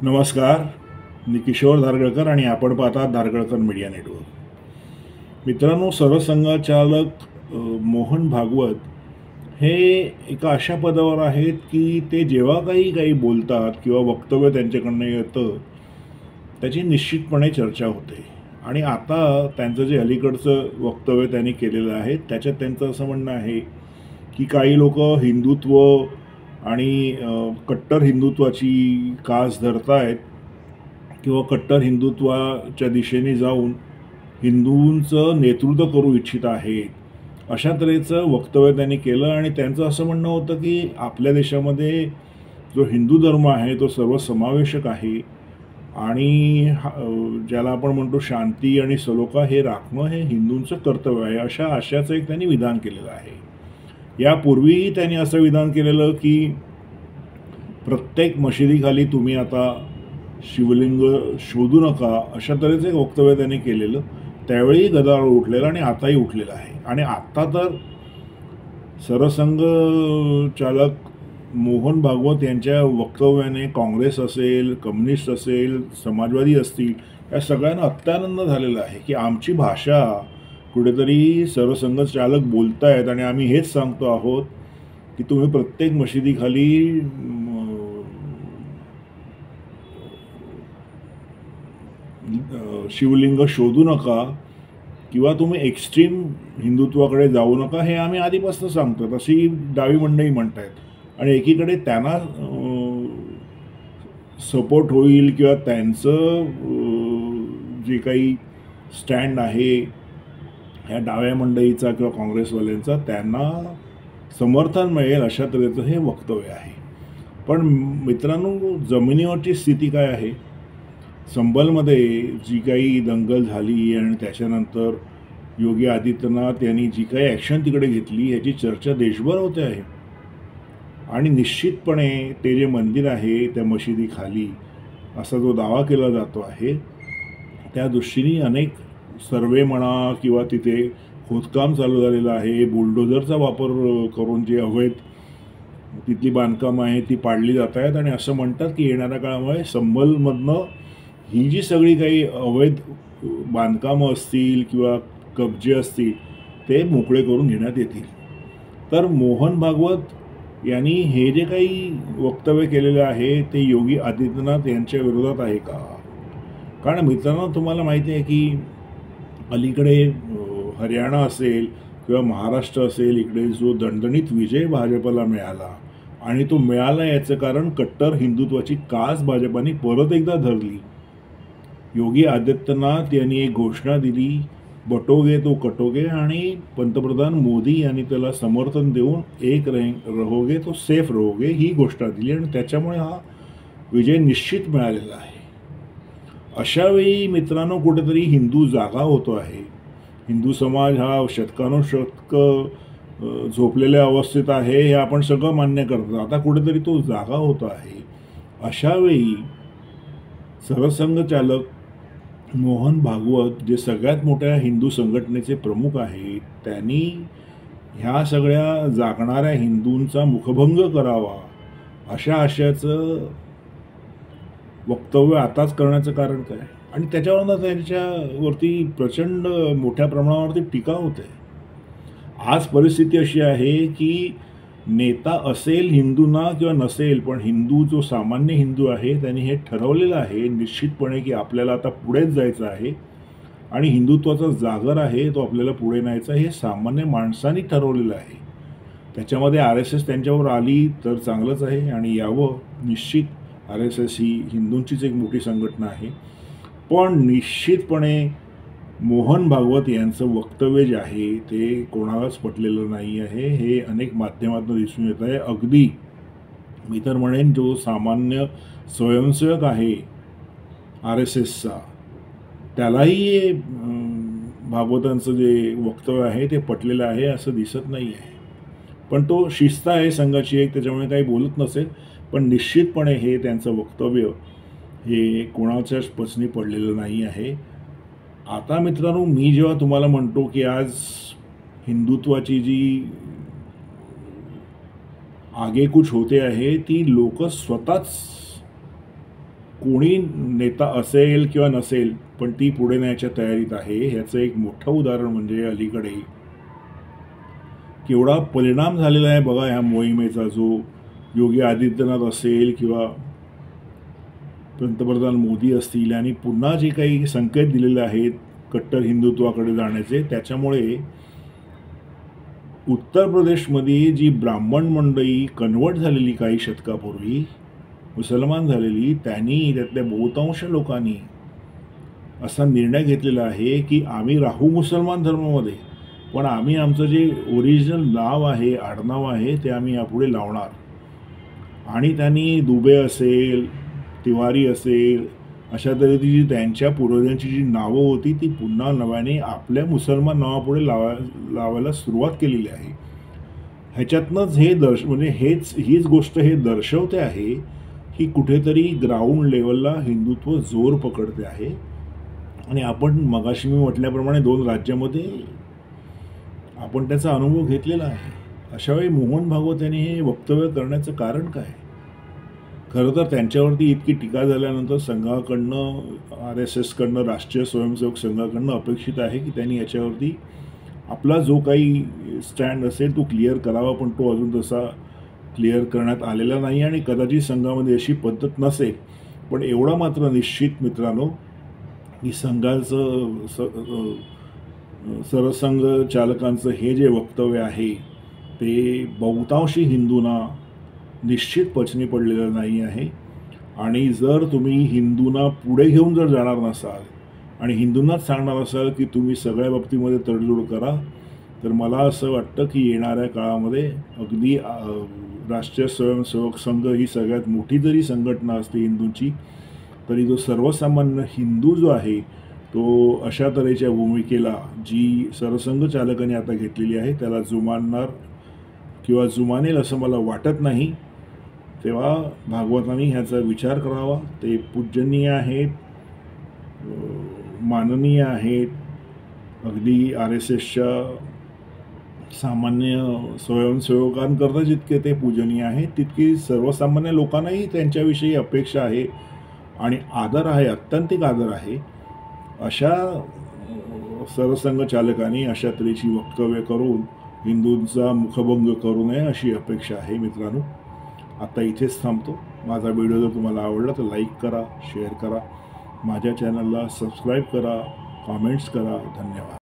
नमस्कार. मी किशोर धारगळकर आणि आपण पाहतात धारगळकर मीडिया नेटवर्क. मित्रांनो, सरसंघचालक मोहन भागवत हे एका अशा पदावर आहेत की ते जेव्हा काही बोलतात किंवा वक्तव्य त्यांच्याकडनं येतं त्याची निश्चितपणे चर्चा होते. आणि आता त्यांचं जे अलीकडचं वक्तव्य त्यांनी केलेलं आहे त्याच्यात त्यांचं असं म्हणणं आहे की काही लोक हिंदुत्व आणि कट्टर हिंदुत्वाची कास धरतायत किंवा कट्टर हिंदुत्वाच्या दिशेने जाऊन हिंदूंचं नेतृत्व करू इच्छित आहेत, अशा तऱ्हेचं वक्तव्य त्यांनी केलं. आणि त्यांचं असं म्हणणं होतं की आपल्या देशामध्ये जो हिंदू धर्म आहे तो सर्वसमावेशक आहे आणि ज्याला आपण म्हणतो शांती आणि सलोखा हे राखणं हे हिंदूंचं कर्तव्य आहे, अशा आशयाचं एक त्यांनी विधान केलेलं आहे. यापूर्वीही त्यांनी असं विधान केलेलं की प्रत्येक मशिदीखाली तुम्ही आता शिवलिंग शोधू नका, अशा तऱ्हेचं एक वक्तव्य त्यांनी केलेलं. त्यावेळी गदारोळ उठलेलं आणि आताही उठलेलं आहे. आणि आत्ता तर सरसंघ चालक मोहन भागवत यांच्या वक्तव्याने काँग्रेस असेल, कम्युनिस्ट असेल, समाजवादी असतील, या सगळ्यांना अत्यानंद झालेला आहे की आमची भाषा कुठेतरी सरसंघ चालक बोलतायत आणि आम्ही हेच सांगतो आहोत की तुम्ही प्रत्येक मशिदीखाली शिवलिंग शोधू नका किंवा तुम्ही एक्स्ट्रीम हिंदुत्वाकडे जाऊ नका, हे आम्ही आधीपासून सांगतो, अशी डावी मंडळी म्हणतायत. आणि एकीकडे त्यांना सपोर्ट होईल किंवा त्यांचं जे काही स्टँड आहे ह्या डाव्या मंडळीचा किंवा काँग्रेसवाल्यांचा त्यांना समर्थन मिळेल अशा तऱ्हेचं हे वक्तव्य आहे. पण मित्रांनो, जमिनीवरची स्थिती काय आहे? संभलमध्ये जी काही दंगल झाली आणि त्याच्यानंतर योगी आदित्यनाथ यांनी जी काही ॲक्शन तिकडे घेतली ह्याची चर्चा देशभर होते आहे. आणि निश्चितपणे ते जे मंदिर आहे त्या मशिदीखाली असा जो दावा केला जातो आहे त्या दृष्टीने अनेक सर्वे म्हणा किंवा तिथे खोदकाम चालू झालेलं आहे. बुलडोझरचा वापर करून जे अवैध तिथली बांधकामं आहेत ती पाडली जात आहेत आणि असं म्हणतात की येणाऱ्या काळामुळे संभलमधनं ही जी सगळी काही अवैध बांधकामं असतील किंवा कब्जे असतील ते मोकळे करून घेण्यात येतील. तर मोहन भागवत यांनी हे जे काही वक्तव्य केलेलं आहे ते योगी आदित्यनाथ यांच्या विरोधात आहे का? कारण मित्रांनो, तुम्हाला माहिती आहे की अलीकडे हरियाणा असेल किंवा महाराष्ट्र असेल, इकडे जो दणदणीत विजय भाजपला मिळाला आणि तो मिळाला याचं कारण कट्टर हिंदुत्वाची कास भाजपाने परत एकदा धरली. योगी आदित्यनाथ यांनी एक घोषणा दिली, बटोगे तो कटोगे, आणि पंतप्रधान मोदी यांनी त्याला समर्थन देऊन एक रहोगे तो सेफ रहोगे ही घोषणा दिली आणि त्याच्यामुळे हा विजय निश्चित मिळालेला आहे. अशावेळी मित्रांनो कुठेतरी हिंदू जागा होतो आहे. हिंदू समाज हा शतकानुशतक झोपलेल्या अवस्थेत आहे हे आपण सगळं मान्य करतो. आता कुठेतरी तो जागा होतो आहे. अशावेळी सरसंघचालक मोहन भागवत जे सगळ्यात मोठ्या हिंदू संघटनेचे प्रमुख आहेत त्यांनी ह्या सगळ्या जागणाऱ्या हिंदूंचा मुखभंग करावा अशा आशयाचं वक्तव्य आताच करण्याचं कारण काय? आणि त्याच्यावरून त्यांच्यावरती प्रचंड मोठ्या प्रमाणावरती टीका होते. आज परिस्थिती अशी आहे की नेता असेल हिंदूंना किंवा नसेल, पण हिंदू जो सामान्य हिंदू आहे त्यांनी हे ठरवलेलं आहे निश्चितपणे की आपल्याला आता पुढेच जायचं आहे आणि हिंदुत्वाचा जागर आहे तो आपल्याला पुढे न्यायचा, हे सामान्य माणसांनी ठरवलेलं आहे. त्याच्यामध्ये RSS त्यांच्यावर आली तर चांगलंच आहे आणि यावं. निश्चित RSS ही हिंदूंचीच एक मोठी संघटना आहे. पण निश्चितपणे मोहन भागवत यांचं वक्तव्य जे आहे ते कोणालाच पटलेलं नाही आहे, हे अनेक माध्यमातून दिसून येत आहे. अगदी मी तर म्हणेन जो सामान्य स्वयंसेवक आहे RSSचा त्यालाही भागवतांचं जे वक्तव्य आहे ते पटलेलं आहे असं दिसत नाही आहे. पण तो शिस्त आहे संघाची एक, त्याच्यामुळे काही बोलत नसेल. पण निश्चितपणे हे त्यांचं वक्तव्य हे कोणाच्याच पचनी पडलेलं नाही आहे. आता मित्रांनो, मी जेव्हा तुम्हाला म्हणतो की आज हिंदुत्वाची जी आगेकूच होते आहे ती लोक स्वतःच कोणी नेता असेल किंवा नसेल पण ती पुढे न्यायच्या तयारीत आहे. ह्याचं एक मोठं उदाहरण म्हणजे अलीकडे केवढा परिणाम झालेला आहे बघा ह्या मोहिमेचा. जो योगी आदित्यनाथ असेल किंवा पंतप्रधान मोदी असतील यांनी पुन्हा जे काही संकेत दिलेले आहेत कट्टर हिंदुत्वाकडे जाण्याचे, त्याच्यामुळे उत्तर प्रदेशमध्ये जी ब्राह्मण मंडळी कन्वर्ट झालेली काही शतकापूर्वी मुसलमान झालेली, त्यांनी त्यातल्या बहुतांश लोकांनी असा निर्णय घेतलेला आहे की आम्ही राहू मुसलमान धर्मामध्ये, पण आम्ही आमचं जे ओरिजिनल नाव आहे, आडनाव आहे, ते आम्ही यापुढे लावणार. आणि त्यांनी दुबे असेल, तिवारी असेल, अशा तऱ्हेची जी त्यांच्या पूर्वजांची जी नावं होती ती पुन्हा नव्याने आपल्या मुसलमान नावापुढे लावायला सुरुवात केलेली आहे. ह्याच्यातनंच हे म्हणजे हीच गोष्ट हे दर्शवते आहे की कुठेतरी ग्राउंड लेवलला हिंदुत्व जोर पकडते आहे. आणि आपण मगाशी मी म्हटल्याप्रमाणे 2 राज्यामध्ये आपण त्याचा अनुभव घेतलेला आहे. अशावेळी मोहन भागवत यांनी हे वक्तव्य करण्याचं कारण काय? खरं तर त्यांच्यावरती इतकी टीका झाल्यानंतर संघाकडनं, RSSकडनं, राष्ट्रीय स्वयंसेवक संघाकडनं अपेक्षित आहे की त्यांनी याच्यावरती आपला जो काही स्टँड असेल तो क्लिअर करावा, पण तो अजून तसा क्लिअर करण्यात आलेला नाही आणि कदाचित संघामध्ये अशी पद्धत नसेल. पण एवढा मात्र निश्चित मित्रांनो की संघाचं सरसंघ चालकांचं हे जे वक्तव्य आहे ते बहुतांशी हिंदूंना निश्चित पचनी पडलेलं नाही आहे. आणि जर तुम्ही हिंदूंना पुढे घेऊन जर जाणार नसाल आणि हिंदूंनाच सांगणार असाल की तुम्ही सगळ्या बाबतीमध्ये तडजोड करा, तर मला असं वाटतं की येणाऱ्या काळामध्ये अगदी राष्ट्रीय स्वयंसेवक संघ ही सगळ्यात मोठी जरी संघटना असते हिंदूंची, तरी जो सर्वसामान्य हिंदू जो आहे तो अशा तऱ्हेच्या भूमिकेला जी सरसंघ चालकांनी आता घेतलेली आहे त्याला जुमानणार किंवा जुमानेल असं मला वाटत नाही. तेव्हा भागवतांनी ह्याचा विचार करावा. ते पूजनीय आहेत, माननीय आहेत. अगदी RSSच्या सामान्य स्वयंसेवकांकरता जितके ते पूजनीय आहेत तितकी सर्वसामान्य लोकांनाही त्यांच्याविषयी अपेक्षा आहे आणि आदर आहे, अत्यंतिक आदर आहे. अशा सरसंघ चालकांनी अशा तऱ्हेची वक्तव्य करून हिंदूंचा मुखभंग करू नये अशी अपेक्षा आहे. मित्रांनो, आता इथेच थांबतो. माझा व्हिडिओ जर तुम्हाला आवडला तर लाईक करा, शेअर करा, माझ्या चॅनलला सबस्क्राईब करा, कॉमेंट्स करा. धन्यवाद.